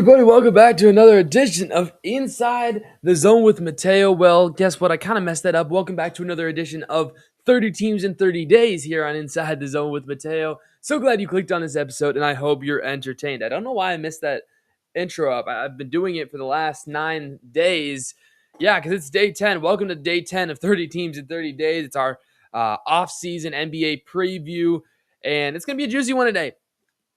everybody? Welcome back to another edition of Inside the Zone with Mateo. Well, guess what? I kind of messed that up. Welcome back to another edition of 30 Teams in 30 Days here on Inside the Zone with Mateo. So glad you clicked on this episode, and I hope you're entertained. I don't know why I missed that intro up. I've been doing it for the last 9 days. Yeah, because it's day 10. Welcome to day 10 of 30 Teams in 30 Days. It's our off-season NBA preview, and it's going to be a juicy one today.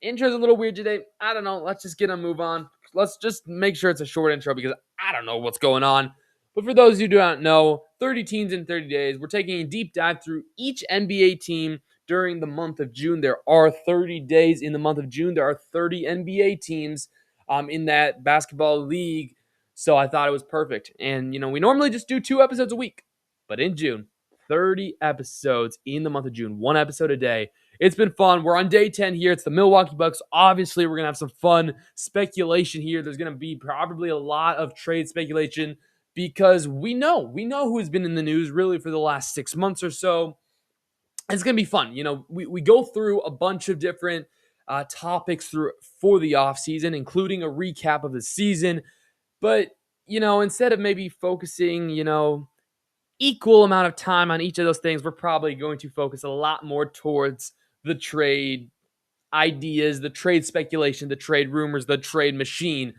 Intro's a little weird today. I don't know. Let's just get a move on. Let's just make sure it's a short intro because I don't know what's going on. But for those who do not know, 30 teams in 30 days. We're taking a deep dive through each NBA team during the month of June. There are 30 days in the month of June. There are 30 NBA teams in that basketball league. So I thought it was perfect. And, we normally just do 2 episodes a week. But in June, 30 episodes in the month of June, 1 episode a day. It's been fun. We're on day 10 here. It's the Milwaukee Bucks. Obviously, we're going to have some fun speculation here. There's going to be probably a lot of trade speculation because we know who has been in the news really for the last 6 months or so. It's going to be fun. We go through a bunch of different topics for the offseason, including a recap of the season. But, instead of maybe focusing, equal amount of time on each of those things, we're probably going to focus a lot more towards the trade ideas, the trade speculation, the trade rumors, the trade machine,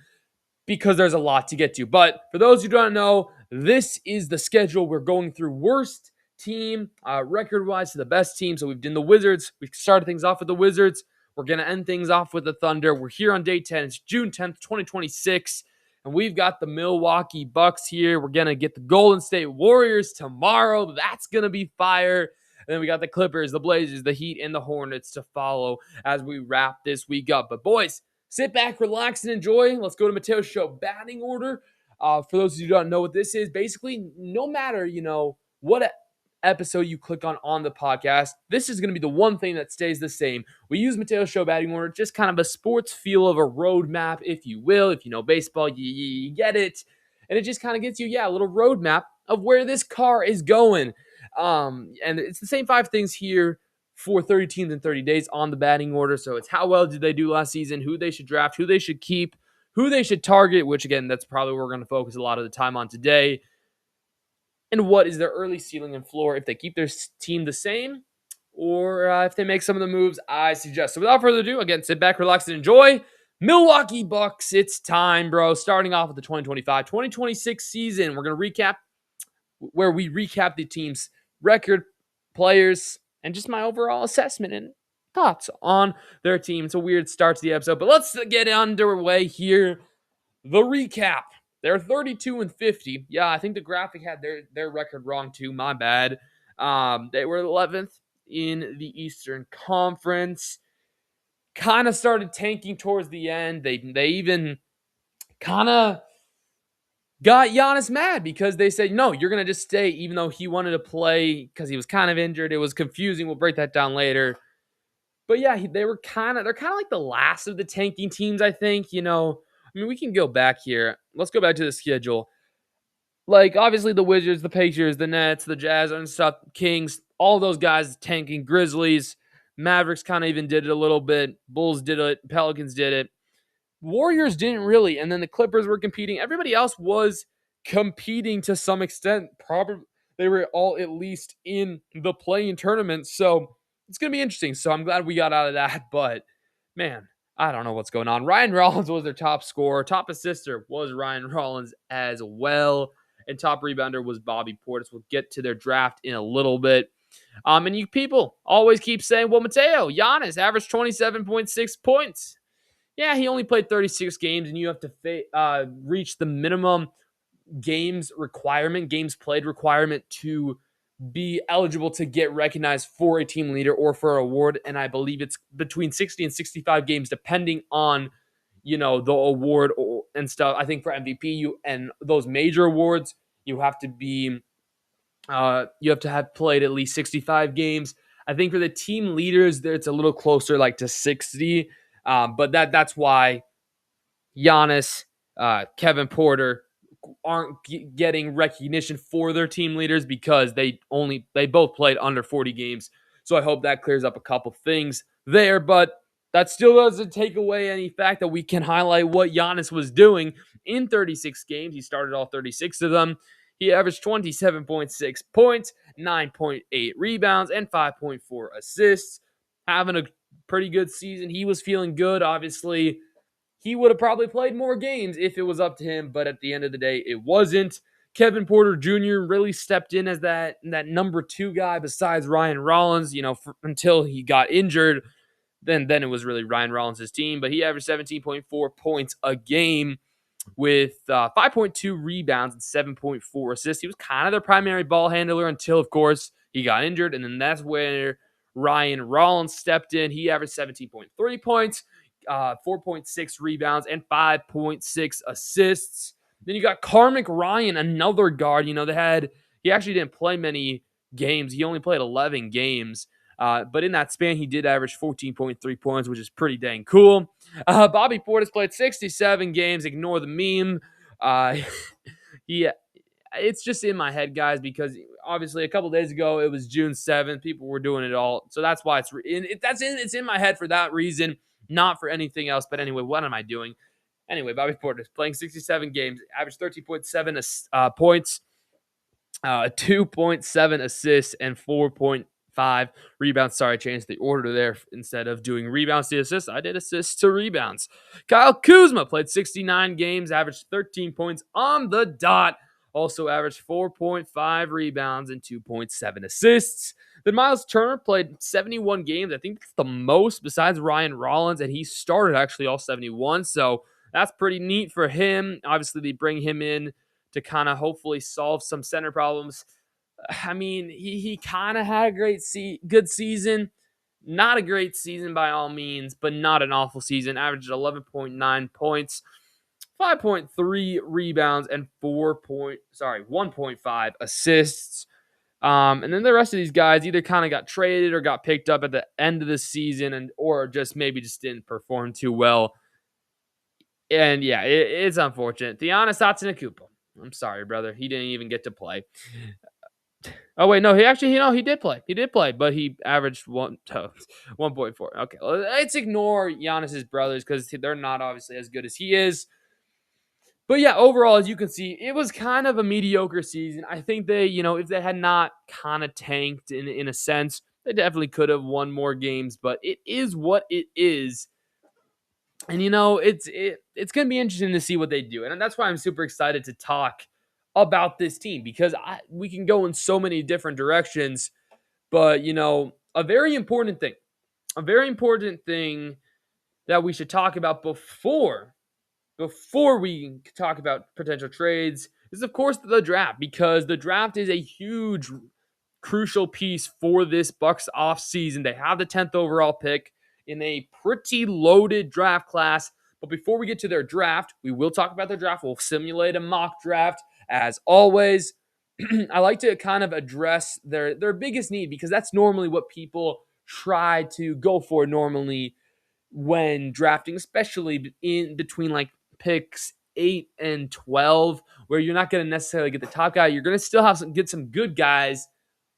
because there's a lot to get to. But for those who don't know, this is the schedule we're going through. Worst team record-wise to the best team. So we've done the Wizards. We started things off with the Wizards. We're going to end things off with the Thunder. We're here on day 10. It's June 10th, 2026. And we've got the Milwaukee Bucks here. We're going to get the Golden State Warriors tomorrow. That's going to be fire. And then we got the Clippers, the Blazers, the Heat, and the Hornets to follow as we wrap this week up. But boys, sit back, relax, and enjoy. Let's go to Mateo's show batting order. For those who don't know what this is, basically, no matter, what episode you click on the podcast, this is going to be the one thing that stays the same. We use Mateo's show batting order, just kind of a sports feel of a roadmap, if you will. If you know baseball, you get it. And it just kind of gets you, a little roadmap of where this car is going. And it's the same 5 things here for 30 teams in 30 days on the batting order. So it's how well did they do last season, who they should draft, who they should keep, who they should target, which again, that's probably what we're going to focus a lot of the time on today. And what is their early ceiling and floor if they keep their team the same or if they make some of the moves I suggest. So without further ado, again, sit back, relax, and enjoy. Milwaukee Bucks, it's time, bro. Starting off with the 2025-2026 season, we're going to recap where we recap the team's record, players, and just my overall assessment and thoughts on their team. It's a weird start to the episode, but let's get underway here. The recap. They're 32-50. Yeah, I think the graphic had their record wrong too. My bad. They were 11th in the Eastern Conference. Kind of started tanking towards the end. They even kind of got Giannis mad because they said, no, you're going to just stay, even though he wanted to play because he was kind of injured. It was confusing. We'll break that down later. But yeah, they're kind of like the last of the tanking teams, I think. We can go back here. Let's go back to the schedule. Like, obviously, the Wizards, the Pacers, the Nets, the Jazz, and stuff, Kings, all those guys tanking. Grizzlies, Mavericks kind of even did it a little bit. Bulls did it. Pelicans did it. Warriors didn't really. And then the Clippers were competing. Everybody else was competing to some extent. Probably they were all at least in the play-in tournament. So it's going to be interesting. So I'm glad we got out of that. But, man, I don't know what's going on. Ryan Rollins was their top scorer. Top assister was Ryan Rollins as well. And top rebounder was Bobby Portis. We'll get to their draft in a little bit. And you people always keep saying, well, Mateo, Giannis averaged 27.6 points. Yeah, he only played 36 games, and you have to reach the minimum games played requirement to be eligible to get recognized for a team leader or for an award. And I believe it's between 60 and 65 games, depending on, the award and stuff. I think for MVP and those major awards, you have to have played at least 65 games. I think for the team leaders, it's a little closer, like to 60. But that's why Giannis, Kevin Porter aren't getting recognition for their team leaders because they both played under 40 games. So I hope that clears up a couple things there. But that still doesn't take away any fact that we can highlight what Giannis was doing in 36 games. He started all 36 of them. He averaged 27.6 points, 9.8 rebounds, and 5.4 assists. Having a pretty good season. He was feeling good. Obviously, he would have probably played more games if it was up to him, but at the end of the day, it wasn't. Kevin Porter Jr. really stepped in as that number two guy besides Ryan Rollins, until he got injured. Then it was really Ryan Rollins' team, but he averaged 17.4 points a game with 5.2 rebounds and 7.4 assists. He was kind of their primary ball handler until, of course, he got injured, and then that's where Ryan Rollins stepped in. He averaged 17.3 points, 4.6 rebounds, and 5.6 assists. Then you got Carmick Ryan, another guard. He actually didn't play many games. He only played 11 games. But in that span, he did average 14.3 points, which is pretty dang cool. Bobby Portis played 67 games. Ignore the meme. Uh, he, it's just in my head, guys, because obviously a couple days ago it was June 7th. People were doing it all, so that's why it's in my head for that reason, not for anything else. But anyway, what am I doing? Anyway, Bobby Portis playing 67 games, averaged 13.7 points, 2.7 assists, and 4.5 rebounds. Sorry, I changed the order there. Instead of doing rebounds to assists, I did assists to rebounds. Kyle Kuzma played 69 games, averaged 13 points on the dot. Also averaged 4.5 rebounds and 2.7 assists. Then Miles Turner played 71 games. I think that's the most besides Ryan Rollins, and he started actually all 71. So that's pretty neat for him. Obviously, they bring him in to kind of hopefully solve some center problems. I mean, he kind of had a good season. Not a great season by all means, but not an awful season. Averaged 11.9 points, 5.3 rebounds, and 1.5 assists. And then the rest of these guys either kind of got traded or got picked up at the end of the season, or just didn't perform too well. And yeah, it's unfortunate. Giannis Antetokounmpo. I'm sorry, brother. He didn't even get to play. Oh wait, no, he did play. He did play, but he averaged 1.4. Okay, well, let's ignore Giannis's brothers because they're not obviously as good as he is. But yeah, overall, as you can see, it was kind of a mediocre season. I think they, if they had not kind of tanked in a sense, they definitely could have won more games. But it is what it is. And it's going to be interesting to see what they do. And that's why I'm super excited to talk about this team because we can go in so many different directions. But, a very important thing that we should talk about before we talk about potential trades is, of course, the draft, because the draft is a huge, crucial piece for this Bucks offseason. They have the 10th overall pick in a pretty loaded draft class. But before we get to their draft, we will talk about their draft. We'll simulate a mock draft as always. I like to kind of address their biggest need because that's normally what people try to go for normally when drafting, especially in between like picks 8 and 12, where you're not going to necessarily get the top guy. You're going to still get some good guys,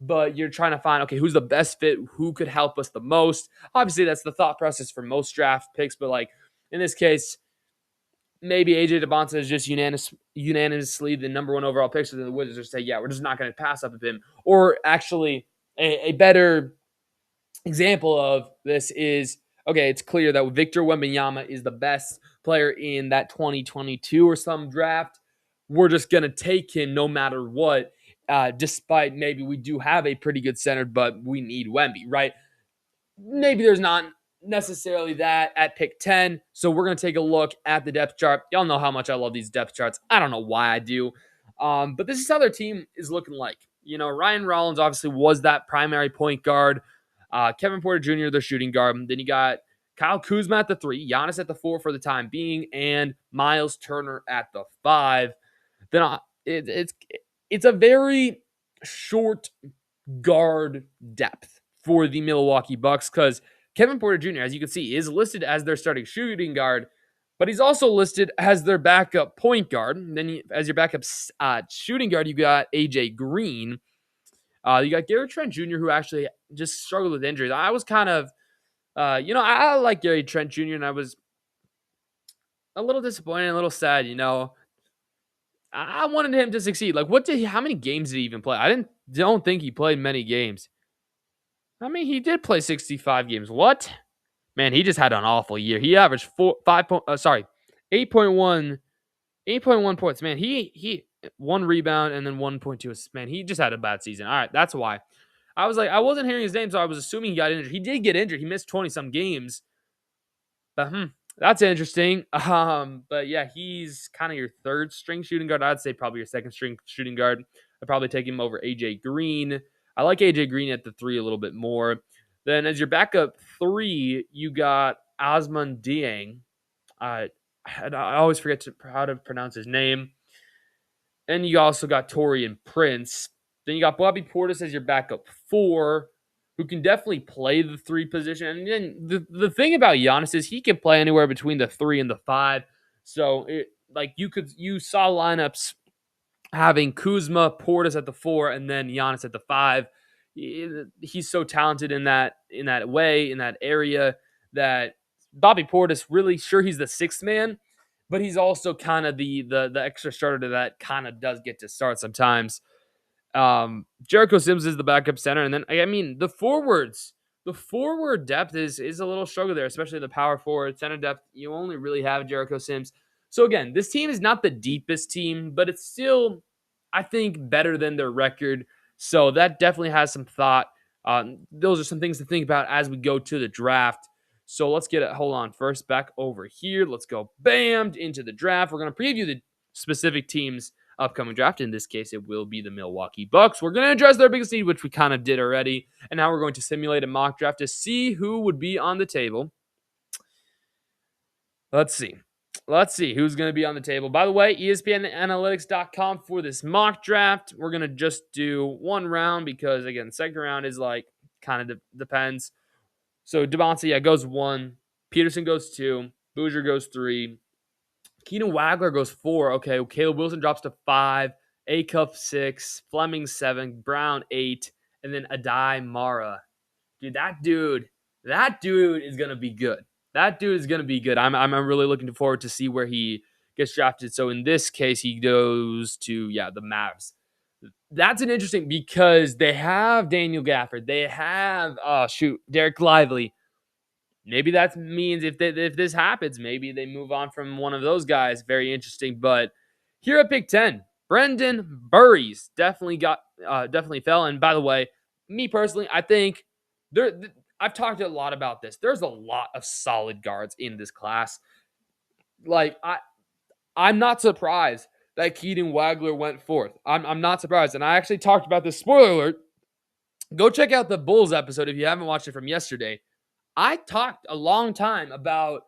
but you're trying to find, okay, who's the best fit? Who could help us the most? Obviously, that's the thought process for most draft picks, but like in this case, maybe AJ DeBonta is just unanimously the number one overall pick, so then the Wizards just say, yeah, we're just not going to pass up of him. Or actually, a better example of this is, okay, it's clear that Victor Wembanyama is the best player in that 2022 or some draft. We're just going to take him no matter what, despite maybe we do have a pretty good center, but we need Wemby, right? Maybe there's not necessarily that at pick 10, so we're going to take a look at the depth chart. Y'all know how much I love these depth charts. I don't know why I do, but this is how their team is looking like. Ryan Rollins obviously was that primary point guard. Kevin Porter Jr., their shooting guard. Then you got Kyle Kuzma at the 3, Giannis at the 4 for the time being, and Miles Turner at the 5. Then it's a very short guard depth for the Milwaukee Bucks because Kevin Porter Jr., as you can see, is listed as their starting shooting guard, but he's also listed as their backup point guard. And then as your backup shooting guard, you got AJ Green. You got Gary Trent Jr., who actually just struggled with injuries. I was kind of I like Gary Trent Jr. and I was a little disappointed, a little sad. I wanted him to succeed. Like, how many games did he even play? Don't think he played many games. I mean, he did play 65 games. What? Man, he just had an awful year. He averaged 8.1 8.1 points. Man, he one rebound and then 1.2 assists. Man, he just had a bad season. All right, that's why. I wasn't hearing his name, so I was assuming he got injured. He did get injured. He missed 20 some games. But that's interesting. But yeah, he's kind of your third string shooting guard. I'd say probably your second string shooting guard. I'd probably take him over AJ Green. I like AJ Green at the three a little bit more. Then as your backup three, you got Osman Dieng. I always forget how to pronounce his name. And you also got Torian Prince. Then you got Bobby Portis as your backup four, who can definitely play the three position. And then the thing about Giannis is he can play anywhere between the three and the five. So you saw lineups having Kuzma, Portis at the four, and then Giannis at the five. He's so talented in that way, in that area, that Bobby Portis really sure he's the sixth man, but he's also kind of the extra starter that kind of does get to start sometimes. Jericho Sims is the backup center, and then I mean the forward depth is a little struggle there, especially the power forward center depth. You only really have Jericho Sims. So again, this team is not the deepest team, but it's still, I think, better than their record. So that definitely has some thought. Those are some things to think about as we go to the draft. So let's get it. Hold on. First, back over here. Let's go bam into the draft. We're going to preview the specific teams upcoming draft. In this case, it will be the Milwaukee Bucks. We're going to address their biggest need, which we kind of did already. And now we're going to simulate a mock draft to see who would be on the table. Let's see who's going to be on the table. By the way, ESPNanalytics.com for this mock draft. We're going to just do one round because, again, second round is like kind of depends. So Devontae, goes 1. Peterson goes 2. Boozer goes 3. Keenan Wagler goes 4. Okay, Caleb Wilson drops to 5. Acuff 6. Fleming 7. Brown 8. And then Adai Mara. Dude, that dude is going to be good. That dude is going to be good. I'm really looking forward to see where he gets drafted. So in this case, he goes to, the Mavs. That's an interesting because they have Daniel Gafford. They have, Derek Lively. Maybe that means if this happens, maybe they move on from one of those guys. Very interesting. But here at pick 10, Brendan Burries definitely fell. And by the way, me personally, I think I've talked a lot about this. There's a lot of solid guards in this class. Like I'm not surprised that Keaton Wagler went fourth. I'm not surprised. And I actually talked about this. Spoiler alert. Go check out the Bulls episode if you haven't watched it from yesterday. I talked a long time about,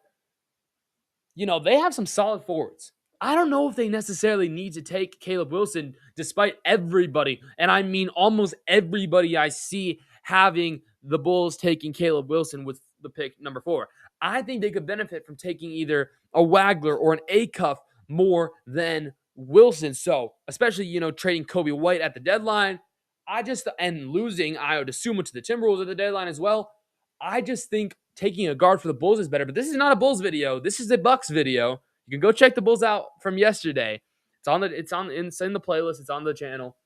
they have some solid forwards. I don't know if they necessarily need to take Caleb Wilson despite everybody, and I mean almost everybody I see having the Bulls taking Caleb Wilson with the pick number 4. I think they could benefit from taking either a Wagler or an Acuff more than Wilson. So, especially, trading Kobe White at the deadline, and losing Ayo Dosunmu to the Timberwolves at the deadline as well. I just think taking a guard for the Bulls is better. But this is not a Bulls video. This is a Bucks video. You can go check the Bulls out from yesterday. It's in the playlist. It's on the channel.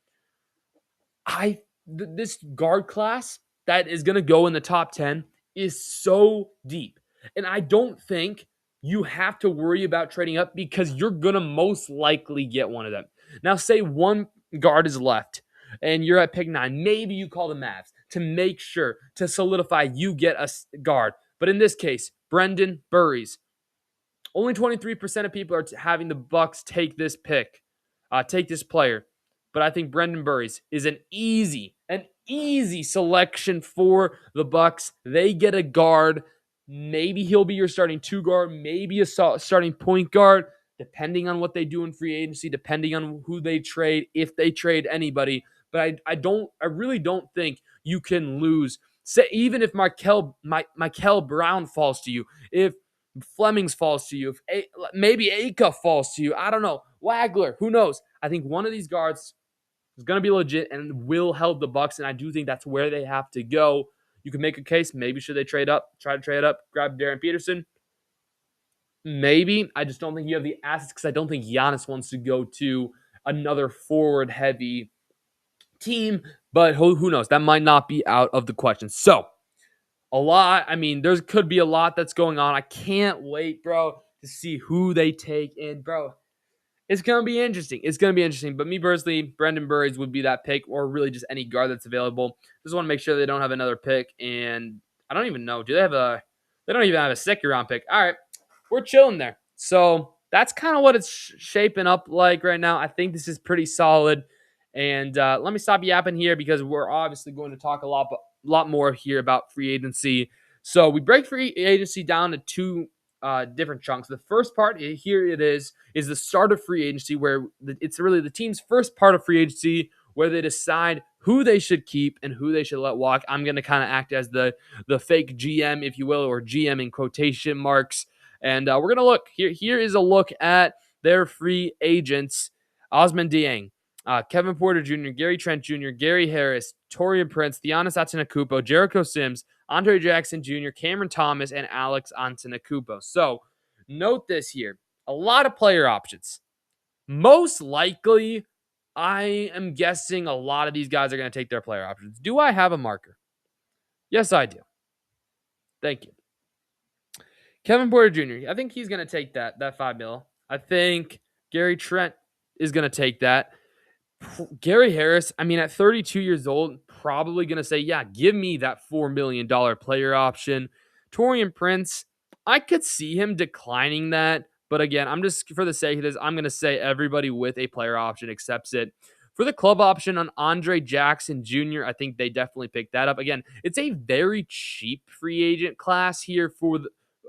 This guard class that is going to go in the top 10 is so deep. And I don't think you have to worry about trading up because you're going to most likely get one of them. Now, say one guard is left and you're at pick 9. Maybe you call the Mavs to make sure, to solidify you get a guard. But in this case, Brendan Burries. Only 23% of people are having the Bucks take this pick, take this player. But I think Brendan Burries is an easy selection for the Bucks. They get a guard. Maybe he'll be your starting 2 guard, maybe a starting point guard, depending on what they do in free agency, depending on who they trade, if they trade anybody. But I really don't think you can lose. Say even if Michael Brown falls to you, if Flemings falls to you, if maybe Acuff falls to you, I don't know, Wagler, who knows? I think one of these guards is going to be legit and will help the Bucks, and I do think that's where they have to go. You can make a case. Maybe should they trade up, try to trade up, grab Darren Peterson? Maybe. I just don't think you have the assets because I don't think Giannis wants to go to another forward heavy team. But who knows? That might not be out of the question. So, a lot. I mean, there could be a lot that's going on. I can't wait, bro, to see who they take in, bro. It's going to be interesting. It's going to be interesting. But me personally, Brendan Burries would be that pick, or really just any guard that's available. Just want to make sure they don't have another pick. And I don't even know. Do they have a? They don't even have a second round pick. All right, we're chilling there. So that's kind of what it's shaping up like right now. I think this is pretty solid. And let me stop yapping here because we're obviously going to talk a lot more here about free agency. So we break free agency down to two different chunks. The first part here is the start of free agency, where it's really the team's first part of free agency where they decide who they should keep and who they should let walk. I'm going to kind of act as the fake GM, if you will, or GM in quotation marks. And we're going to look here. Here is a look at their free agents: Osman Dieng, Kevin Porter Jr., Gary Trent Jr., Gary Harris, Taurean Prince, Giannis Antetokounmpo, Jericho Sims, Andre Jackson Jr., Cameron Thomas, and Alex Antetokounmpo. So note this here: a lot of player options. Most likely, I am guessing a lot of these guys are going to take their player options. Do I have a marker? Yes, I do. Thank you. Kevin Porter Jr., I think he's going to take that $5 million. I think Gary Trent is going to take that. Gary Harris, I mean, at 32 years old, probably going to say, yeah, give me that $4 million player option. Taurean Prince, I could see him declining that. But again, I'm just, for the sake of this, I'm going to say everybody with a player option accepts it. For the club option on Andre Jackson Jr., I think they definitely picked that up. Again, it's a very cheap free agent class here for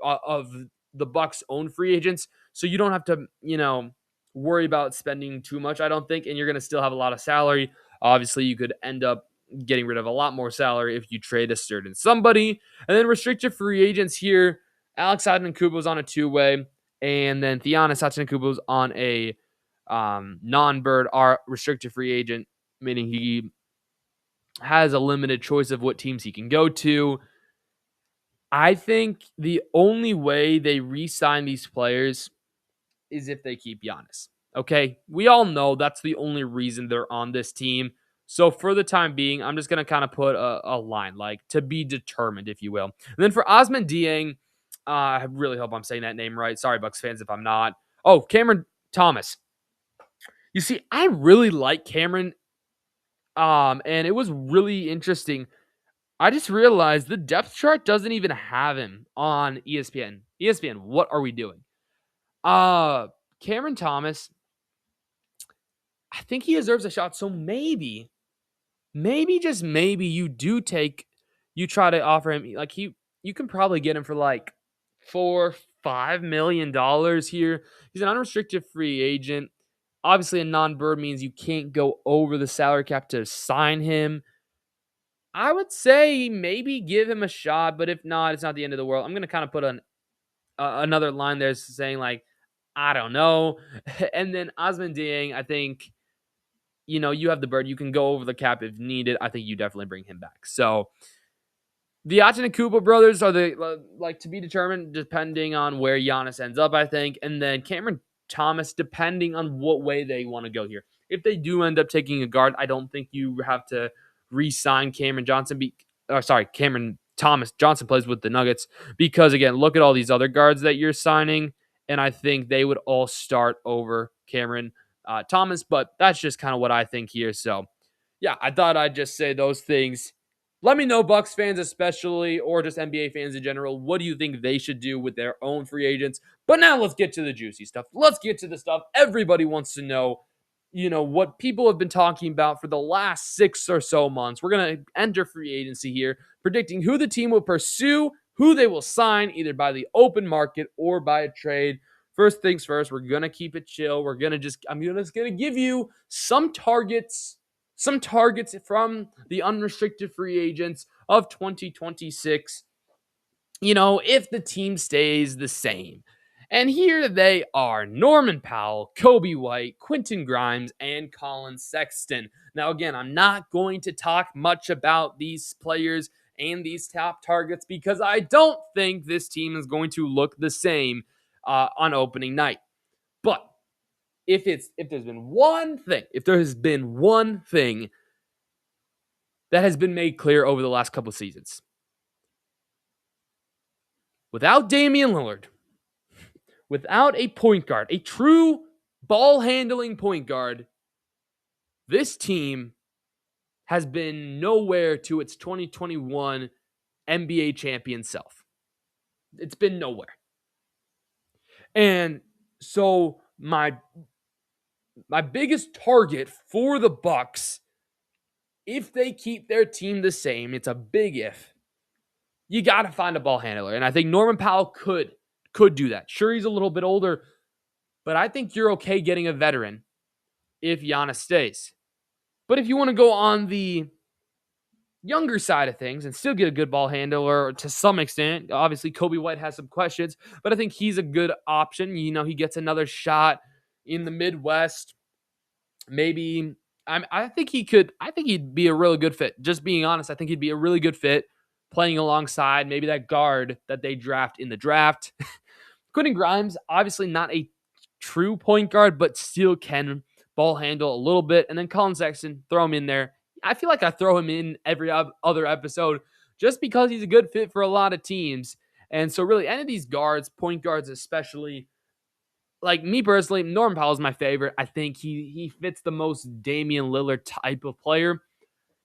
of the Bucks' own free agents. So you don't have to, worry about spending too much, I don't think, and you're going to still have a lot of salary. Obviously, you could end up getting rid of a lot more salary if you trade a certain somebody. And then restricted free agents here: Alex Antetokounmpo's on a two-way, and then Giannis Antetokounmpo's on a non-bird restricted free agent, meaning he has a limited choice of what teams he can go to. I think the only way they re-sign these players is if they keep Giannis. Okay, we all know that's the only reason they're on this team. So for the time being, I'm just going to kind of put a line, like to be determined, if you will. And then for Osman Dieng, I really hope I'm saying that name right. Sorry, Bucks fans, if I'm not. Oh, Cameron Thomas. You see, I really like Cameron, and it was really interesting. I just realized the depth chart doesn't even have him on ESPN. ESPN, what are we doing? Cameron Thomas, I think he deserves a shot. So maybe, just maybe you try to offer him, like, you can probably get him for like $4-5 million here. He's an unrestricted free agent. Obviously, a non-bird means you can't go over the salary cap to sign him. I would say maybe give him a shot, but if not, it's not the end of the world. I'm going to kind of put another line there saying, like, I don't know. And then Osman Dieng, I think, you have the bird. You can go over the cap if needed. I think you definitely bring him back. So the Antetokounmpo brothers are to be determined depending on where Giannis ends up, I think. And then Cameron Thomas, depending on what way they want to go here. If they do end up taking a guard, I don't think you have to re-sign Cameron Thomas. Johnson plays with the Nuggets because, again, look at all these other guards that you're signing, and I think they would all start over Cameron Thomas, but that's just kind of what I think here. So, yeah, I thought I'd just say those things. Let me know, Bucks fans especially, or just NBA fans in general, what do you think they should do with their own free agents? But now let's get to the juicy stuff. Let's get to the stuff everybody wants to know. What people have been talking about for the last 6 or so months. We're going to enter free agency here, predicting who the team will pursue, who they will sign, either by the open market or by a trade. First things first, we're going to keep it chill. I'm just going to give you some targets from the unrestricted free agents of 2026, if the team stays the same. And here they are: Norman Powell, Kobe White, Quentin Grimes, and Colin Sexton. Now, again, I'm not going to talk much about these players and these top targets because I don't think this team is going to look the same on opening night. But if there has been one thing that has been made clear over the last couple of seasons, without Damian Lillard, without a point guard, a true ball handling point guard, this team has been nowhere to its 2021 NBA champion self. It's been nowhere. And so my biggest target for the Bucks, if they keep their team the same, it's a big if. You got to find a ball handler, and I think Norman Powell could do that. Sure, he's a little bit older, but I think you're okay getting a veteran if Giannis stays. But if you want to go on the younger side of things and still get a good ball handler to some extent, obviously Kobe White has some questions, but I think he's a good option. You know, he gets another shot in the Midwest. Maybe I think he could. I think he'd be a really good fit. Just being honest, I think he'd be a really good fit playing alongside maybe that guard that they draft in the draft. Quentin Grimes, obviously not a true point guard, but still can ball handle a little bit. And then Colin Sexton, throw him in there. I feel like I throw him in every other episode just because he's a good fit for a lot of teams. And so really any of these guards, point guards especially, like me personally, Norman Powell is my favorite. I think he fits the most Damian Lillard type of player.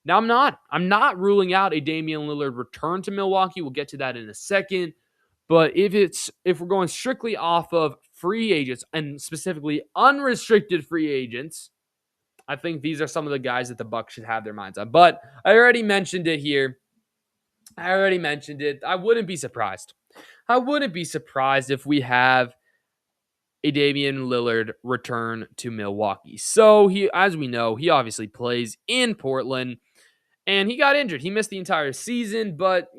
Now I'm not ruling out a Damian Lillard return to Milwaukee. We'll get to that in a second. But if we're going strictly off of free agents and specifically unrestricted free agents, I think these are some of the guys that the Bucks should have their minds on. But I already mentioned it here. I wouldn't be surprised. I wouldn't be surprised if we have a Damian Lillard return to Milwaukee. So as we know, he obviously plays in Portland, and he got injured. He missed the entire season, but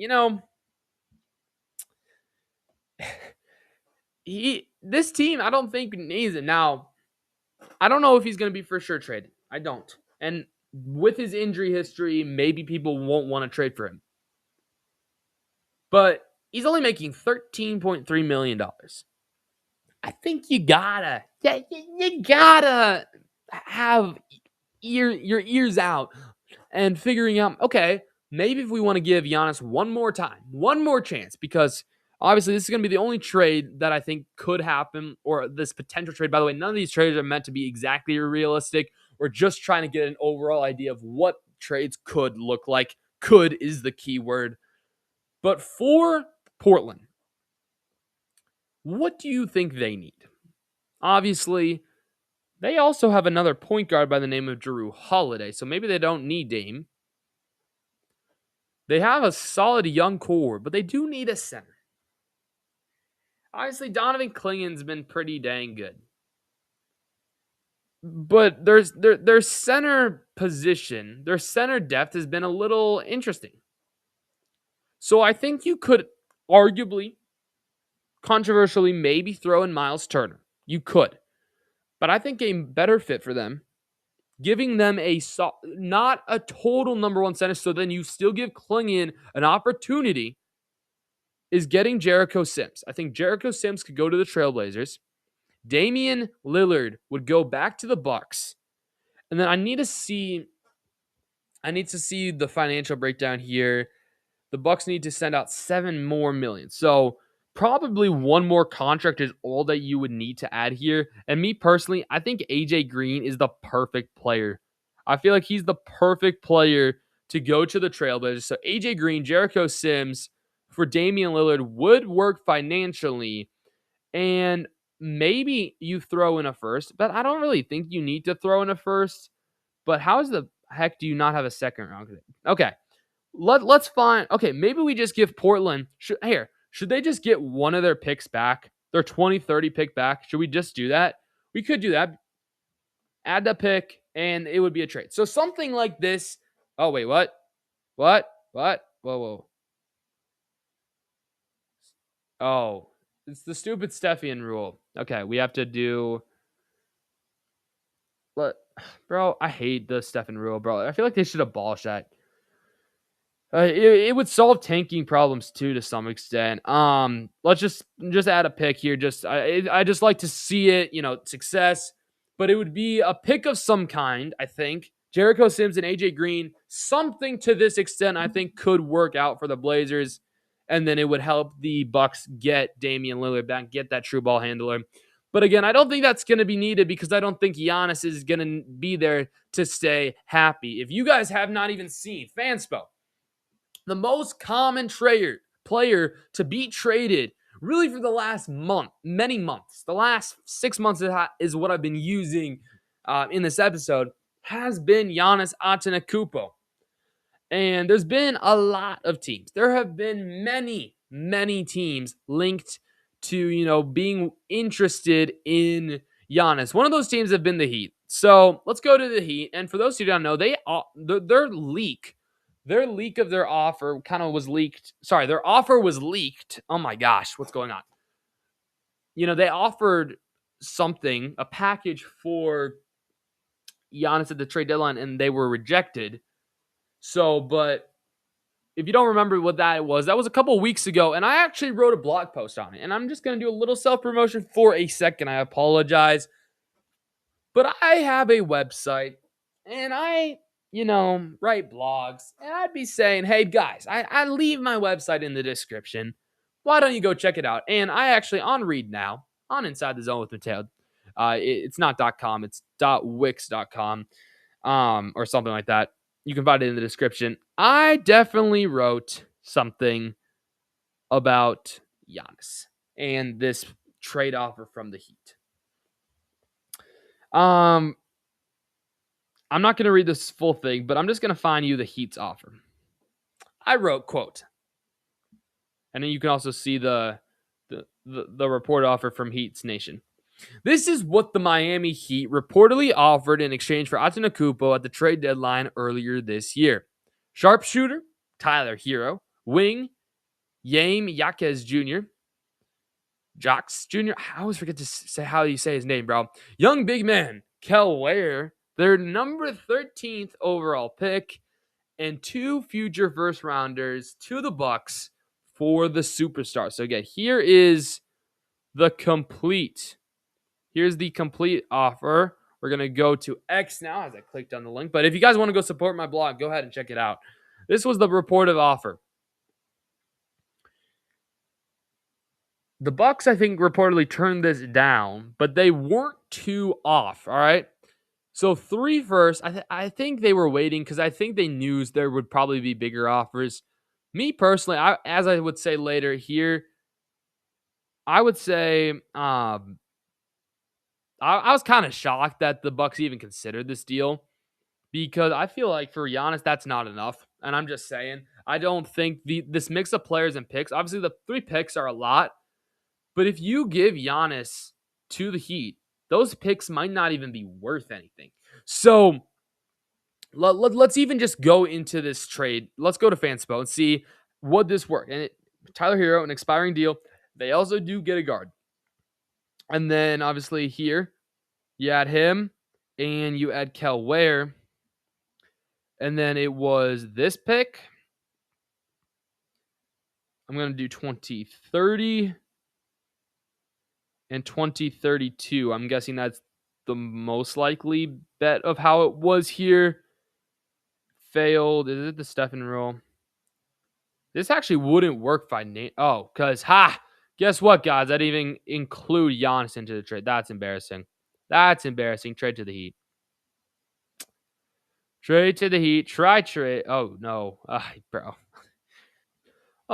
this team I don't think needs it. Now, I don't know if he's going to be for sure traded. I don't. And with his injury history, maybe people won't want to trade for him. But he's only making $13.3 million. I think you gotta have your ears out and figuring out, okay, maybe if we want to give Giannis one more chance, because obviously this is going to be the only trade that I think could happen, or this potential trade. By the way, none of these trades are meant to be exactly realistic. We're just trying to get an overall idea of what trades could look like. Could is the key word. But for Portland, what do you think they need? Obviously, they also have another point guard by the name of Jrue Holiday, so maybe they don't need Dame. They have a solid young core, but they do need a center. Obviously, Donovan Clingan's been pretty dang good. But their center position, their center depth has been a little interesting. So I think you could arguably, controversially, maybe throw in Miles Turner. You could. But I think a better fit for them, giving them not a total number one center, so then you still give Clingan an opportunity, is getting Jericho Sims. I think Jericho Sims could go to the Trailblazers. Damian Lillard would go back to the Bucks. And then I need to see the financial breakdown here. The Bucks need to send out $7 more million. So probably one more contract is all that you would need to add here. And me personally, I think AJ Green is the perfect player. I feel like he's the perfect player to go to the Trailblazers. So AJ Green, Jericho Sims for Damian Lillard would work financially. And maybe you throw in a first, but I don't really think you need to throw in a first. But how the heck do you not have a second round? Okay. Let's find. Okay, maybe we just give Portland. Should they just get one of their picks back? Their 2030 pick back? Should we just do that? We could do that. Add the pick, and it would be a trade. So something like this. Oh, wait, what? What? Whoa. Oh, it's the stupid Stepien rule. Okay, we have to do. Bro, I hate the Stepien rule, bro. I feel like they should abolish that. It would solve tanking problems too to some extent. Let's just add a pick here. I just like to see it, success. But it would be a pick of some kind. I think Jericho Sims and AJ Green, something to this extent, I think could work out for the Blazers, and then it would help the Bucks get Damian Lillard back, get that true ball handler. But again, I don't think that's going to be needed because I don't think Giannis is going to be there to stay happy. If you guys have not even seen Fanspo, the most common player to be traded really for the last many months, the last 6 months is what I've been using in this episode, has been Giannis Antetokounmpo. And there's been a lot of teams. There have been many, many teams linked to, being interested in Giannis. One of those teams have been the Heat. So let's go to the Heat. And for those who don't know, their leak of their offer kind of was leaked. Sorry, their offer was leaked. Oh my gosh, what's going on? They offered something, a package for Giannis at the trade deadline, and they were rejected. So, but if you don't remember what that was a couple weeks ago, and I actually wrote a blog post on it. And I'm just going to do a little self-promotion for a second. I apologize. But I have a website, and I write blogs, and I'd be saying, hey, guys, I leave my website in the description. Why don't you go check it out? And I actually, on Read Now, on Inside the Zone with Mateo, it's not .com, it's .wix.com, or something like that. You can find it in the description. I definitely wrote something about Giannis and this trade offer from the Heat. I'm not going to read this full thing, but I'm just going to find you the Heat's offer. I wrote, quote, and then you can also see the report offer from Heat's Nation. This is what the Miami Heat reportedly offered in exchange for Antetokounmpo at the trade deadline earlier this year. Sharpshooter, Tyler Hero. Wing, Yame Yaquez Jr. Jocks Jr. I always forget to say how you say his name, bro. Young big man, Kel Ware. Their number 13th overall pick, and 2 future first rounders to the Bucks for the superstar. So again, here's the complete offer. We're going to go to X now as I clicked on the link. But if you guys want to go support my blog, go ahead and check it out. This was the reported offer. The Bucks, I think, reportedly turned this down, but they weren't too off, all right? So 3 first, I think they were waiting because I think they knew there would probably be bigger offers. Me personally, as I would say later here, I would say I was kind of shocked that the Bucks even considered this deal because I feel like for Giannis, that's not enough. And I'm just saying, I don't think this mix of players and picks, obviously the 3 picks are a lot, but if you give Giannis to the Heat, those picks might not even be worth anything. So let's even just go into this trade. Let's go to Fanspo and see would this work. And Tyler Hero, an expiring deal. They also do get a guard. And then obviously here, you add him and you add Kel Ware. And then it was this pick. I'm going to do 2030 and 2032. I'm guessing that's the most likely bet of how it was here. Failed. Is it the Stephen rule? This actually wouldn't work if I name. Oh, because, guess what, guys? I didn't even include Giannis into the trade. That's embarrassing. That's embarrassing. Trade to the Heat. Trade to the Heat. Try trade. Oh, no. Bro.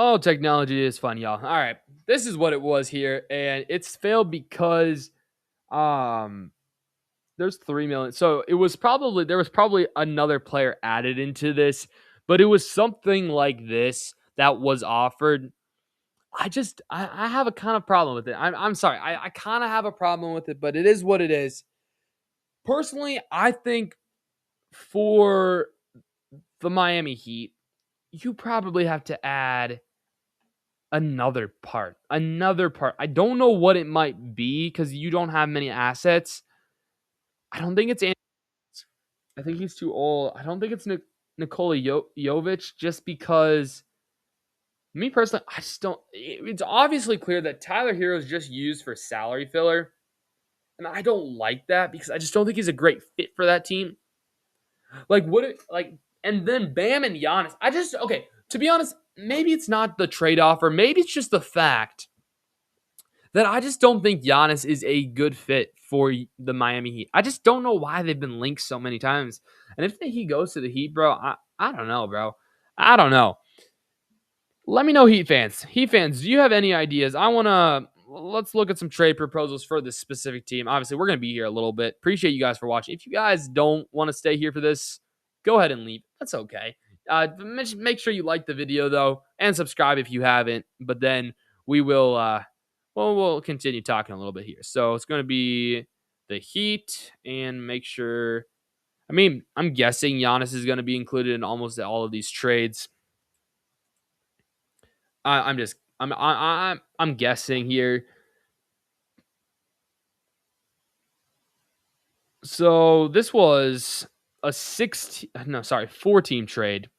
Oh, technology is fun, y'all. All right. This is what it was here. And it's failed because there's 3 million. So there was probably another player added into this, but it was something like this that was offered. I have a kind of problem with it. I'm sorry. I kind of have a problem with it, but it is what it is. Personally, I think for the Miami Heat, you probably have to add another part. I don't know what it might be because you don't have many assets. I don't think it's I think he's too old. I don't think it's Nikola Jovic just because me personally, I just don't. It's obviously clear that Tyler Hero is just used for salary filler, and I don't like that because I just don't think he's a great fit for that team. Like, would it like? And then Bam and Giannis. I just okay. To be honest, maybe it's not the trade offer. Maybe it's just the fact that I just don't think Giannis is a good fit for the Miami Heat. I just don't know why they've been linked so many times. And if he goes to the Heat, bro, I don't know, bro. I don't know. Let me know, Heat fans. Heat fans, do you have any ideas? Let's look at some trade proposals for this specific team. Obviously, we're going to be here a little bit. Appreciate you guys for watching. If you guys don't want to stay here for this, go ahead and leave. That's okay. Make sure you like the video, though, and subscribe if you haven't. But then we will, we'll continue talking a little bit here. So it's going to be the Heat and make sure. I mean, I'm guessing Giannis is going to be included in almost all of these trades. I'm guessing here. So this was a 4-team trade.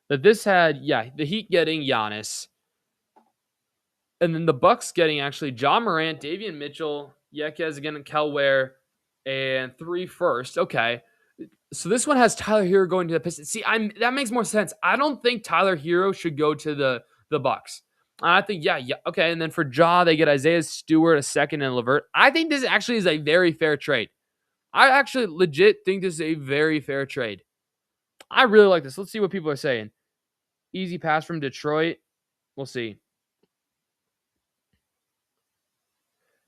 That this had, the Heat getting Giannis, and then the Bucks getting actually John Morant, Davion Mitchell, Yekes again, and Kel Ware, and 3 firsts. Okay. So this one has Tyler Hero going to the Pistons. See, that makes more sense. I don't think Tyler Hero should go to the Bucks. I think, okay. And then for Ja, they get Isaiah Stewart, a second, and LeVert. I think this actually is a very fair trade. I actually legit think this is a very fair trade. I really like this. Let's see what people are saying. Easy pass from Detroit. We'll see.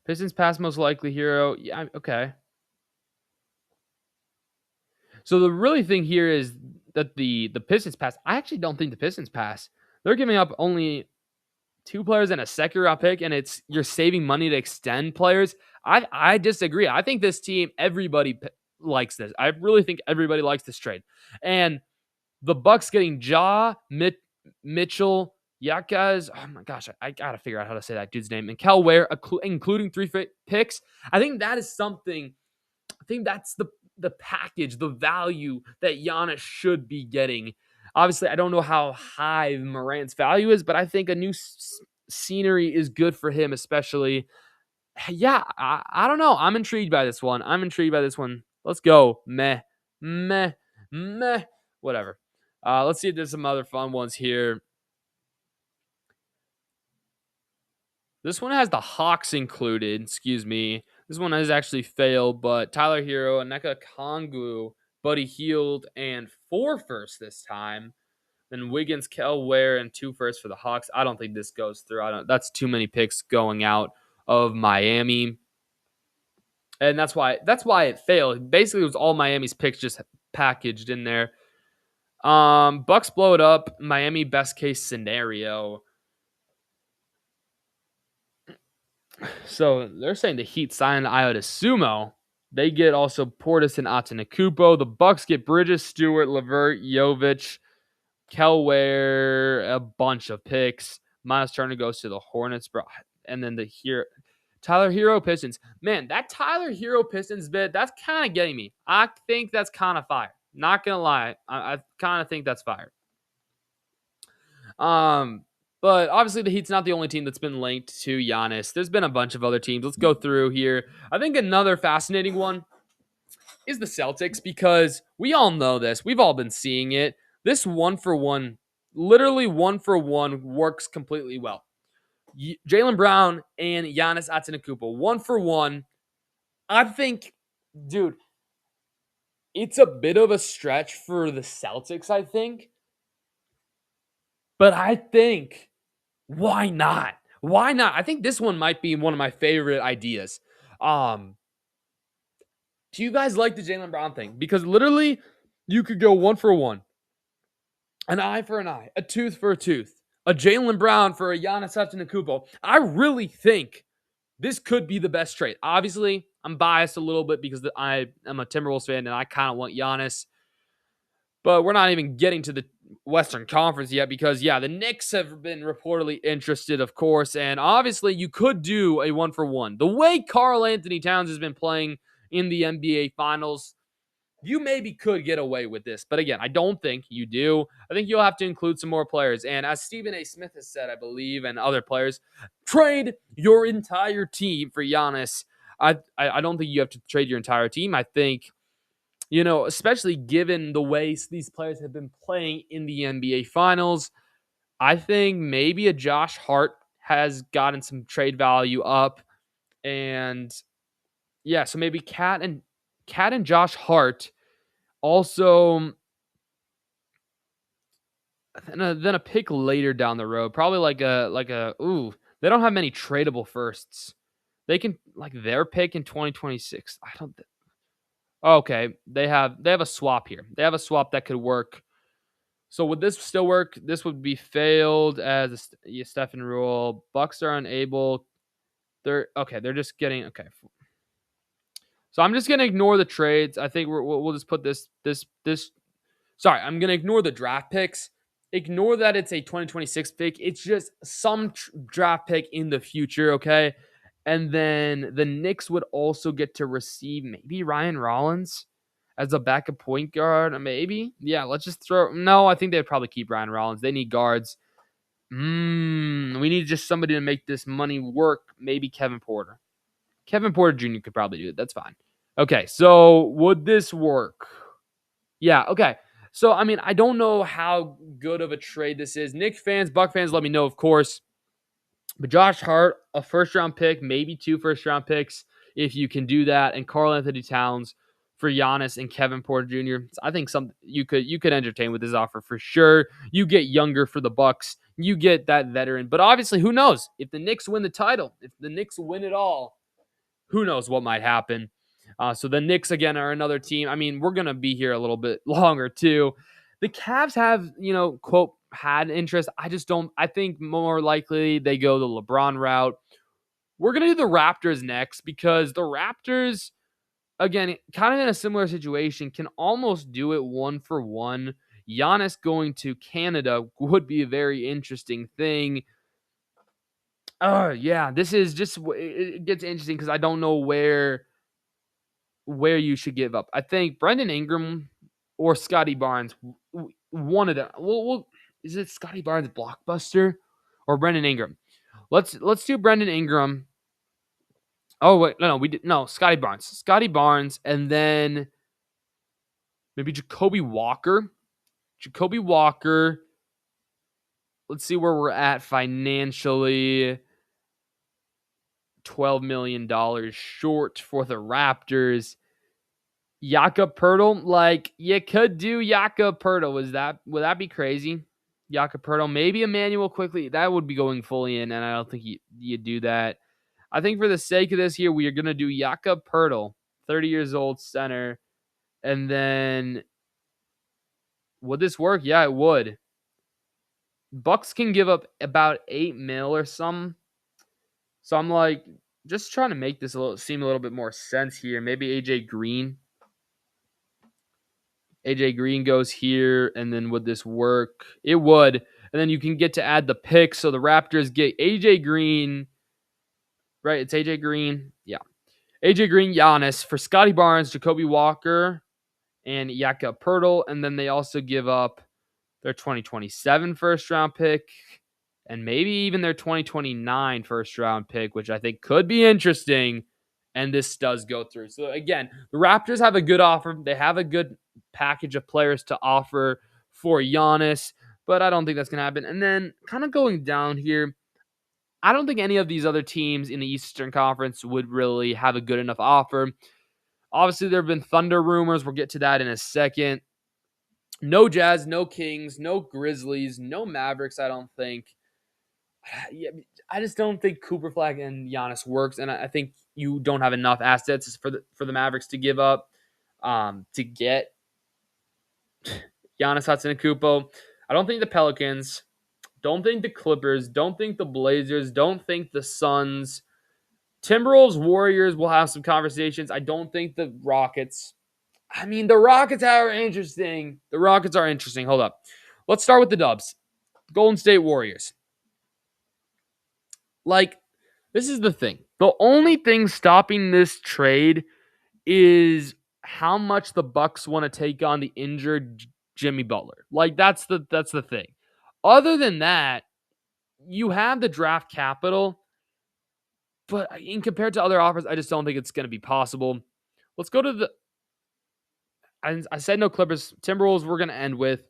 Pistons pass most likely Hero. Yeah, okay. So the really thing here is that the Pistons pass. I actually don't think the Pistons pass. They're giving up only 2 players and a second round pick, and you're saving money to extend players. I disagree. I think this team, everybody likes this. I really think everybody likes this trade. And the Bucks getting Mitchell, Yakas. Oh my gosh, I gotta figure out how to say that dude's name. And Kel Ware, including 3 picks. I think that is something. I think that's the package, the value that Giannis should be getting. Obviously, I don't know how high Morant's value is, but I think a new scenery is good for him, especially. Yeah, I don't know. I'm intrigued by this one. Let's go. Meh. Whatever. Let's see if there's some other fun ones here. This one has the Hawks included. Excuse me. This one has actually failed, but Tyler Hero, Aneka Kongu, Buddy Hield, and 4 firsts this time. Then Wiggins, Kel Ware, and 2 firsts for the Hawks. I don't think this goes through. That's too many picks going out of Miami. And that's why it failed. Basically, it was all Miami's picks just packaged in there. Bucks blow it up. Miami best case scenario. So they're saying the Heat sign Iota Sumo. They get also Portis and Antetokounmpo. The Bucks get Bridges, Stewart, LeVert, Jovic, Kel Ware, a bunch of picks. Miles Turner goes to the Hornets, bro. And then Tyler Hero Pistons. Man, that Tyler Hero Pistons bid, that's kind of getting me. I think that's kind of fire. Not going to lie. I kind of think that's fire. But obviously the Heat's not the only team that's been linked to Giannis. There's been a bunch of other teams. Let's go through here. I think another fascinating one is the Celtics because we all know this. We've all been seeing it. This 1-for-1, literally 1-for-1 works completely well. Jaylen Brown and Giannis Antetokounmpo, 1-for-1. I think, dude, it's a bit of a stretch for the Celtics, I think. But I think, why not? Why not? I think this one might be one of my favorite ideas. Do you guys like the Jaylen Brown thing? Because literally, you could go 1-for-1. An eye for an eye. A tooth for a tooth. A Jaylen Brown for a Giannis Antetokounmpo. I really think this could be the best trade. Obviously, I'm biased a little bit because I am a Timberwolves fan and I kind of want Giannis. But we're not even getting to the Western Conference yet because, the Knicks have been reportedly interested, of course. And obviously, you could do a 1-for-1. The way Karl Anthony Towns has been playing in the NBA Finals, you maybe could get away with this. But again, I don't think you do. I think you'll have to include some more players. And as Stephen A. Smith has said, I believe, and other players, trade your entire team for Giannis. I don't think you have to trade your entire team. I think, especially given the ways these players have been playing in the NBA Finals, I think maybe a Josh Hart has gotten some trade value up. And yeah, so maybe Cat and Josh Hart. Also, then a pick later down the road, probably ooh, they don't have many tradable firsts. They can like their pick in 2026. I don't Okay, they have a swap here. They have a swap that could work. So would this still work? This would be failed as a Stephen rule. Bucks are unable. They're okay. They're just getting okay. So I'm just gonna ignore the trades. I think we'll just put this. Sorry, I'm gonna ignore the draft picks. Ignore that it's a 2026 pick. It's just some draft pick in the future, okay? And then the Knicks would also get to receive maybe Ryan Rollins as a backup point guard, maybe. Yeah, let's just throw. No, I think they'd probably keep Ryan Rollins. They need guards. We need just somebody to make this money work. Maybe Kevin Porter. Kevin Porter Jr. could probably do it. That's fine. Okay, so would this work? Yeah, okay. So, I mean, I don't know how good of a trade this is. Knicks fans, Buck fans, let me know, of course. But Josh Hart, a first-round pick, maybe 2 first-round picks, if you can do that, and Karl Anthony Towns for Giannis and Kevin Porter Jr. I think you could entertain with this offer for sure. You get younger for the Bucks. You get that veteran. But obviously, who knows? If the Knicks win the title, if the Knicks win it all, who knows what might happen. So the Knicks, again, are another team. I mean, we're going to be here a little bit longer, too. The Cavs have, quote, had interest. I think more likely they go the LeBron route. We're going to do the Raptors next because the Raptors, again, kind of in a similar situation, can almost do it 1-for-1. Giannis going to Canada would be a very interesting thing. Yeah, this is just, it gets interesting because I don't know where you should give up. I think Brendan Ingram or Scotty Barnes, one of them. Is it Scotty Barnes blockbuster or Brendan Ingram? Let's do Brendan Ingram. Oh wait, no, we did no Scotty Barnes. Scotty Barnes, and then maybe Jacoby Walker. Jacoby Walker. Let's see where we're at financially. $12 million short for the Raptors. Jakob Pertl, like you could do Jakob Pertl. Would that be crazy? Jakob Pertl, maybe Emmanuel quickly. That would be going fully in, and I don't think you do that. I think for the sake of this here, we are gonna do Jakob Pertl, 30 years old center, and then would this work? Yeah, it would. Bucks can give up about 8 mil or some. So I'm like just trying to make this seem a little bit more sense here. Maybe AJ Green. AJ Green goes here, and then would this work? It would. And then you can get to add the picks. So the Raptors get AJ Green, right? It's AJ Green. Yeah. AJ Green, Giannis for Scotty Barnes, Jacoby Walker, and Jakob Pertl. And then they also give up their 2027 first round pick and maybe even their 2029 first round pick, which I think could be interesting. And this does go through. So again, the Raptors have a good offer. They have a good package of players to offer for Giannis, but I don't think that's going to happen. And then kind of going down here, I don't think any of these other teams in the Eastern Conference would really have a good enough offer. Obviously, there have been Thunder rumors. We'll get to that in a second. No Jazz, no Kings, no Grizzlies, no Mavericks, I don't think. Yeah, I just don't think Cooper Flag and Giannis works, and I think you don't have enough assets for the Mavericks to give up to get Giannis Antetokounmpo. I don't think the Pelicans, don't think the Clippers, don't think the Blazers, don't think the Suns. Timberwolves, Warriors will have some conversations. I don't think the Rockets. I mean, the Rockets are interesting. Hold up. Let's start with the Dubs. Golden State Warriors. Like, this is the thing. The only thing stopping this trade is how much the Bucks want to take on the injured Jimmy Butler. Like that's the thing. Other than that, you have the draft capital, but in compared to other offers, I just don't think it's going to be possible. Let's go to the. I said no Clippers. Timberwolves. We're going to end with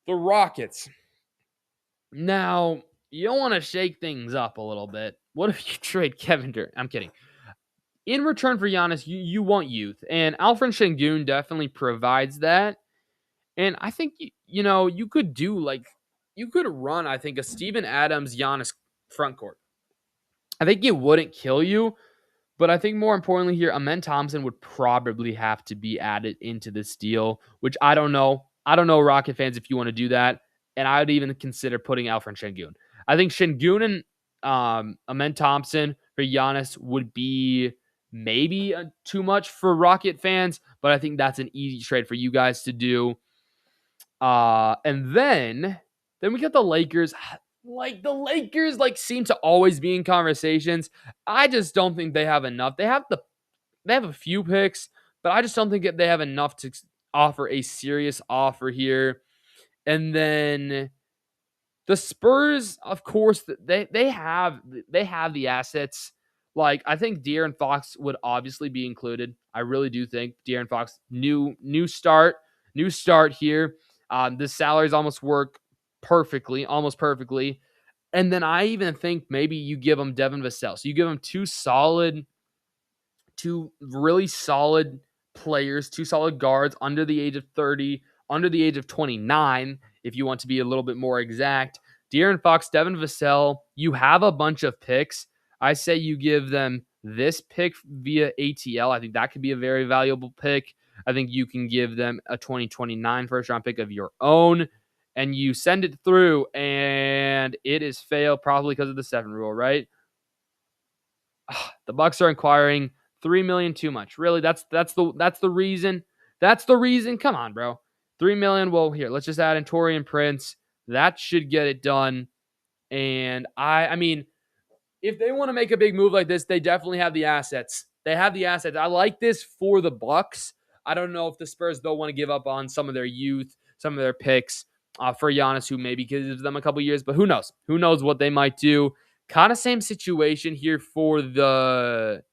the Rockets. Now you want to shake things up a little bit. What if you trade Kevin Durant? I'm kidding. In return for Giannis, you want youth, and Alfred Şengün definitely provides that. And I think you could do you could run I think a Steven Adams Giannis front court. I think it wouldn't kill you, but I think more importantly here, Amen Thompson would probably have to be added into this deal, which I don't know. I don't know, Rocket fans, if you want to do that, and I would even consider putting Alfred Şengün. I think Şengün and Amen Thompson for Giannis would be maybe too much for Rocket fans, but I think that's an easy trade for you guys to do. And then we got the Lakers. Like the Lakers seem to always be in conversations. I just don't think they have enough. They have a few picks, but I just don't think that they have enough to offer a serious offer here. And then the Spurs, of course, they have the assets. Like I think De'Aaron Fox would obviously be included. I really do think De'Aaron Fox new start here. The salaries almost work almost perfectly. And then I even think maybe you give him Devin Vassell. So you give him two really solid players, two solid guards under the age of 30, under the age of 29, if you want to be a little bit more exact. De'Aaron Fox, Devin Vassell, you have a bunch of picks. I say you give them this pick via ATL. I think that could be a very valuable pick. I think you can give them a 2029 first-round pick of your own, and you send it through, and it is failed probably because of the 7 rule, right? The Bucks are inquiring $3 million too much. Really, that's the reason. That's the reason. Come on, bro. $3 million. Well, here, let's just add in Taurean Prince. That should get it done. And I mean, if they want to make a big move like this, they definitely have the assets. They have the assets. I like this for the Bucks. I don't know if the Spurs don't want to give up on some of their youth, some of their picks for Giannis, who maybe gives them a couple years, but who knows? Who knows what they might do? Kind of same situation here for the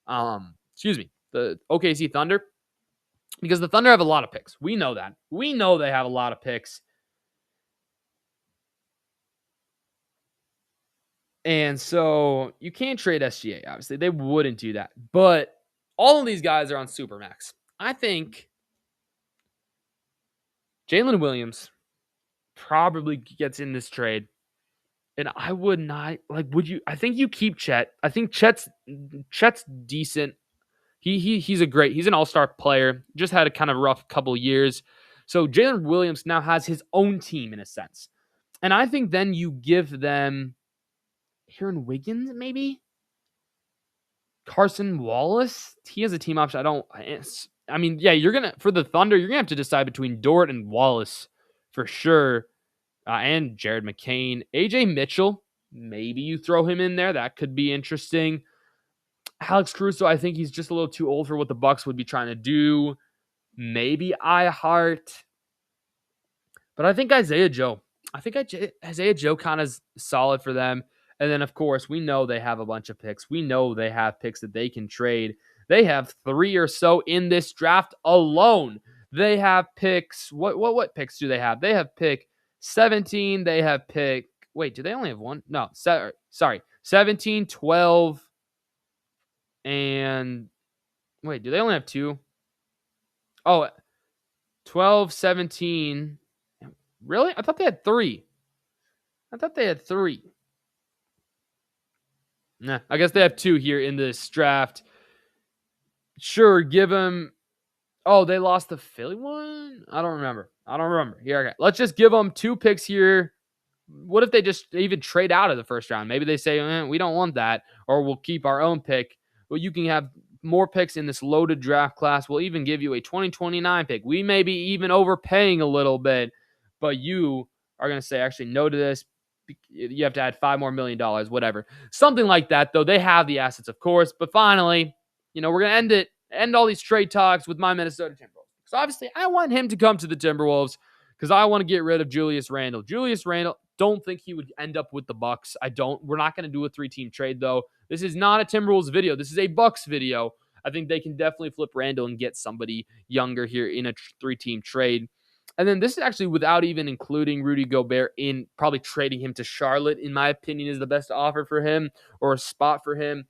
the OKC Thunder, because the Thunder have a lot of picks. We know that. We know they have a lot of picks. And so you can't trade SGA, obviously. They wouldn't do that. But all of these guys are on Supermax. I think Jalen Williams probably gets in this trade. And I would not, would you? I think you keep Chet. I think Chet's decent. He's an all-star player. Just had a kind of rough couple years. So Jalen Williams now has his own team in a sense. And I think then you give them Aaron Wiggins, maybe? Carson Wallace? He has a team option. For the Thunder, you're going to have to decide between Dort and Wallace for sure. And Jared McCain. AJ Mitchell, maybe you throw him in there. That could be interesting. Alex Caruso, I think he's just a little too old for what the Bucks would be trying to do. Maybe iHeart. But I think Isaiah Joe kind of is solid for them. And then, of course, we know they have a bunch of picks. We know they have picks that they can trade. They have 3 or so in this draft alone. They have picks. What picks do they have? They have pick 17. They have pick. Wait, do they only have one? No, sorry. 17, 12, and wait, do they only have 2? Oh, 12, 17. Really? I thought they had 3. Nah, I guess they have 2 here in this draft. Sure, give them. Oh, they lost the Philly one? I don't remember. Here, okay. Let's just give them 2 picks here. What if they just even trade out of the first round? Maybe they say, we don't want that, or we'll keep our own pick. Well, you can have more picks in this loaded draft class. We'll even give you a 2029 pick. We may be even overpaying a little bit, but you are going to say, actually, no to this. You have to add $5 more million, whatever. Something like that, though. They have the assets, of course. But finally, we're going to end it end all these trade talks with my Minnesota Timberwolves. So obviously, I want him to come to the Timberwolves because I want to get rid of Julius Randle. Julius Randle, don't think he would end up with the Bucks. I don't. We're not going to do a 3-team trade though. This is not a Timberwolves video. This is a Bucks video. I think they can definitely flip Randle and get somebody younger here in a 3-team trade. And then this is actually without even including Rudy Gobert in probably trading him to Charlotte, in my opinion, is the best offer for him or a spot for him.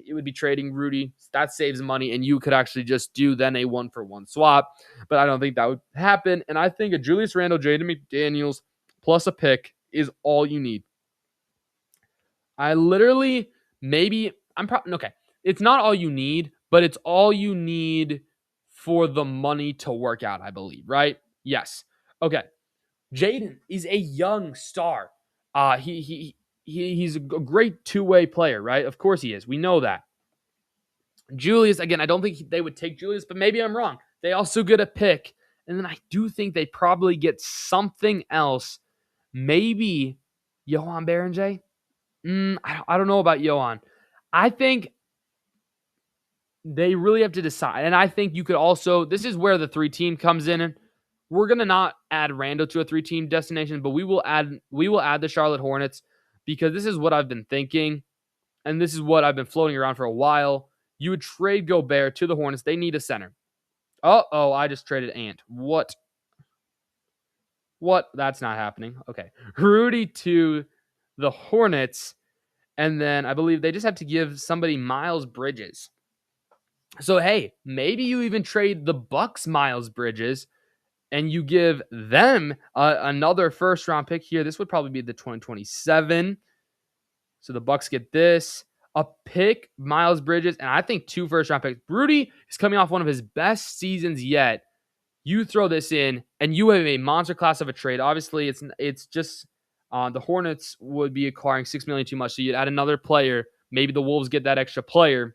It would be trading Rudy. That saves money, and you could actually just do then a 1-for-1 swap. But I don't think that would happen. And I think a Julius Randle, Jaden McDaniels, plus a pick is all you need. I literally okay. It's not all you need, but it's all you need for the money to work out, I believe, right? Yes. Okay. Jaden is a young star. He's a great two-way player, right? Of course he is. We know that. Julius, again, I don't think they would take Julius, but maybe I'm wrong. They also get a pick. And then I do think they probably get something else. Maybe Johan Berenjay. I don't know about Johan. I think they really have to decide. And I think you could also, this is where the 3-team comes in. We're going to not add Randall to a 3-team destination, but we will add the Charlotte Hornets because this is what I've been thinking. And this is what I've been floating around for a while. You would trade Gobert to the Hornets. They need a center. Uh-oh, I just traded Ant. What? That's not happening. Okay. Rudy to the Hornets. And then I believe they just have to give somebody Miles Bridges. So, hey, maybe you even trade the Bucks Miles Bridges and you give them another first-round pick here. This would probably be the 2027. So the Bucks get this. A pick, Miles Bridges, and I think 2 first-round picks. Rudy is coming off one of his best seasons yet. You throw this in, and you have a monster class of a trade. Obviously, it's just the Hornets would be acquiring $6 million too much, so you'd add another player. Maybe the Wolves get that extra player.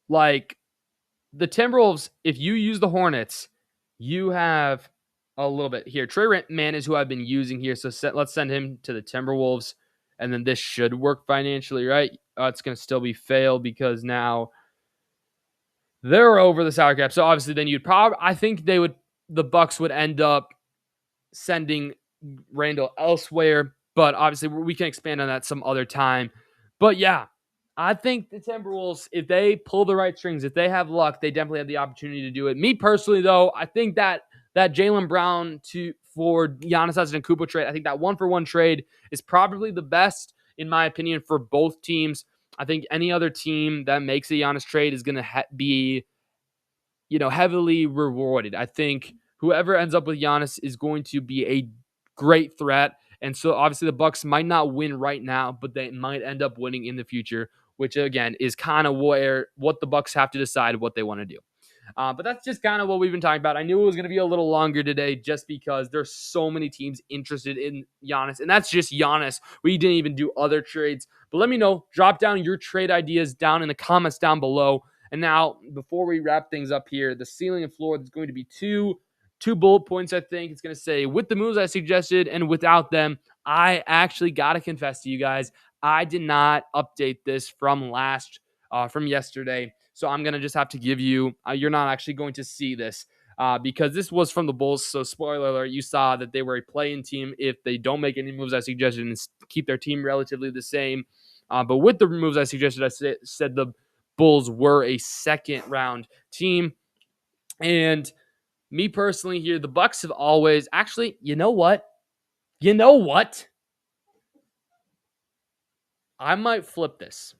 Like the Timberwolves, if you use the Hornets, you have a little bit here. Trey Mann is who I've been using here, so let's send him to the Timberwolves. And then this should work financially, right? It's going to still be fail because now they're over the salary cap. So obviously then I think the Bucks would end up sending Randall elsewhere, but obviously we can expand on that some other time. But yeah, I think the Timberwolves, if they pull the right strings, if they have luck, they definitely have the opportunity to do it. Me personally, though, I think that Jaylen Brown for Giannis Antetokounmpo trade, I think that 1-for-1 trade is probably the best, in my opinion, for both teams. I think any other team that makes a Giannis trade is going to be, heavily rewarded. I think whoever ends up with Giannis is going to be a great threat. And so obviously the Bucks might not win right now, but they might end up winning in the future, which again is kind of what the Bucks have to decide what they want to do. But that's just kind of what we've been talking about. I knew it was going to be a little longer today just because there's so many teams interested in Giannis, and that's just Giannis. We didn't even do other trades. But let me know. Drop down your trade ideas down in the comments down below. And now, before we wrap things up here, the ceiling and floor, there's going to be two bullet points, I think. It's going to say, with the moves I suggested and without them. I actually got to confess to you guys, I did not update this from yesterday. So I'm going to just have to give you, you're not actually going to see this because this was from the Bulls. So spoiler alert, you saw that they were a play-in team if they don't make any moves I suggested and keep their team relatively the same. But with the moves I suggested, I said the Bulls were a second-round team. And me personally here, the Bucks have always, actually, you know what? I might flip this.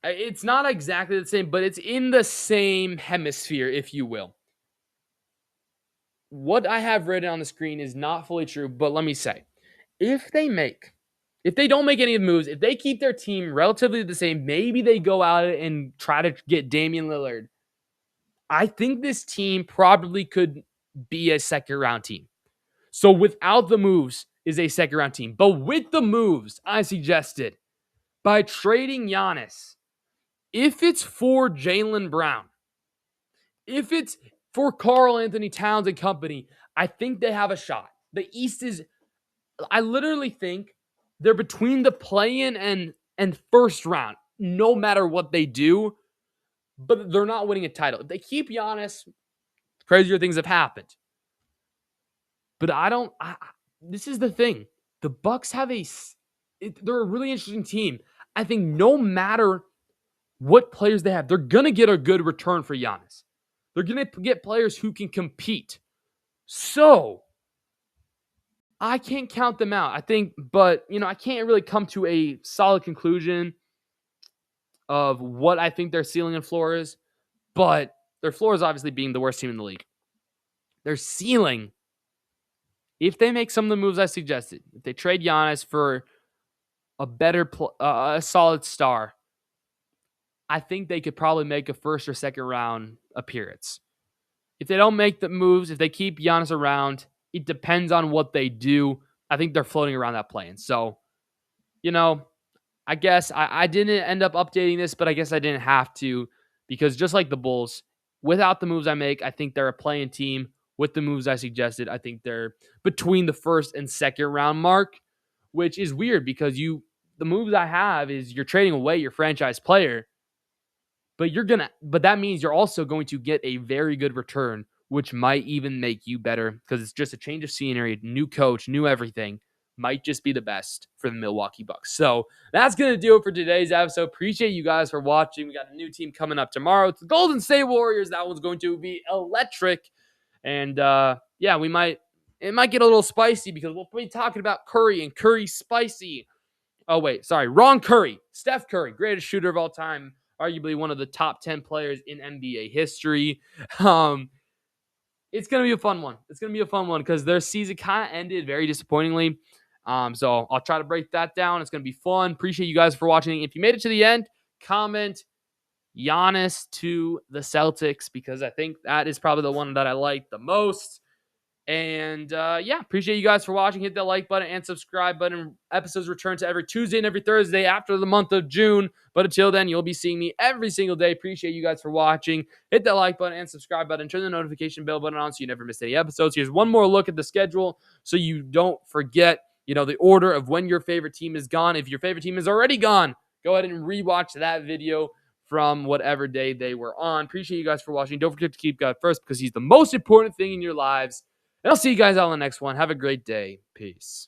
It's not exactly the same, but it's in the same hemisphere, if you will. What I have written on the screen is not fully true, but let me say, if they don't make any of the moves, if they keep their team relatively the same, maybe they go out and try to get Damian Lillard. I think this team probably could be a second-round team. So without the moves is a second-round team. But with the moves I suggested, by trading Giannis, if it's for Jaylen Brown, if it's for Karl Anthony Towns and company, I think they have a shot. The East I literally think they're between the play-in and first round. no matter what they do, but they're not winning a title. If they keep Giannis, crazier things have happened. But I don't. This is the thing. The Bucks have they're a really interesting team. I think no matter what players they have, they're gonna get a good return for Giannis. They're gonna get players who can compete. So I can't count them out. I think, but I can't really come to a solid conclusion of what I think their ceiling and floor is. But their floor is obviously being the worst team in the league. Their ceiling, if they make some of the moves I suggested, if they trade Giannis for a solid star, I think they could probably make a first or second round appearance. If they don't make the moves, if they keep Giannis around, it depends on what they do. I think they're floating around that plane. So, I guess I didn't end up updating this, but I guess I didn't have to because just like the Bulls, without the moves I make, I think they're a playing team. With the moves I suggested, I think they're between the first and second round mark, which is weird because the moves I have is you're trading away your franchise player, but that means you're also going to get a very good return, which might even make you better because it's just a change of scenery, new coach, new everything. Might just be the best for the Milwaukee Bucks. So that's going to do it for today's episode. Appreciate you guys for watching. We got a new team coming up tomorrow. It's the Golden State Warriors. That one's going to be electric. And yeah, it might get a little spicy because we'll be talking about Curry and Curry spicy. Oh, wait, sorry, wrong Curry. Steph Curry, greatest shooter of all time, arguably one of the top 10 players in NBA history. It's going to be a fun one. It's going to be a fun one because their season kind of ended very disappointingly. So I'll try to break that down. It's going to be fun. Appreciate you guys for watching. If you made it to the end, comment Giannis to the Celtics because I think that is probably the one that I like the most. And yeah, appreciate you guys for watching. Hit that like button and subscribe button. Episodes return to every Tuesday and every Thursday after the month of June. But until then, you'll be seeing me every single day. Appreciate you guys for watching. Hit that like button and subscribe button. Turn the notification bell button on so you never miss any episodes. Here's one more look at the schedule so you don't forget, the order of when your favorite team is gone. If your favorite team is already gone, go ahead and rewatch that video from whatever day they were on. Appreciate you guys for watching. Don't forget to keep God first because he's the most important thing in your lives. And I'll see you guys all in the next one. Have a great day. Peace.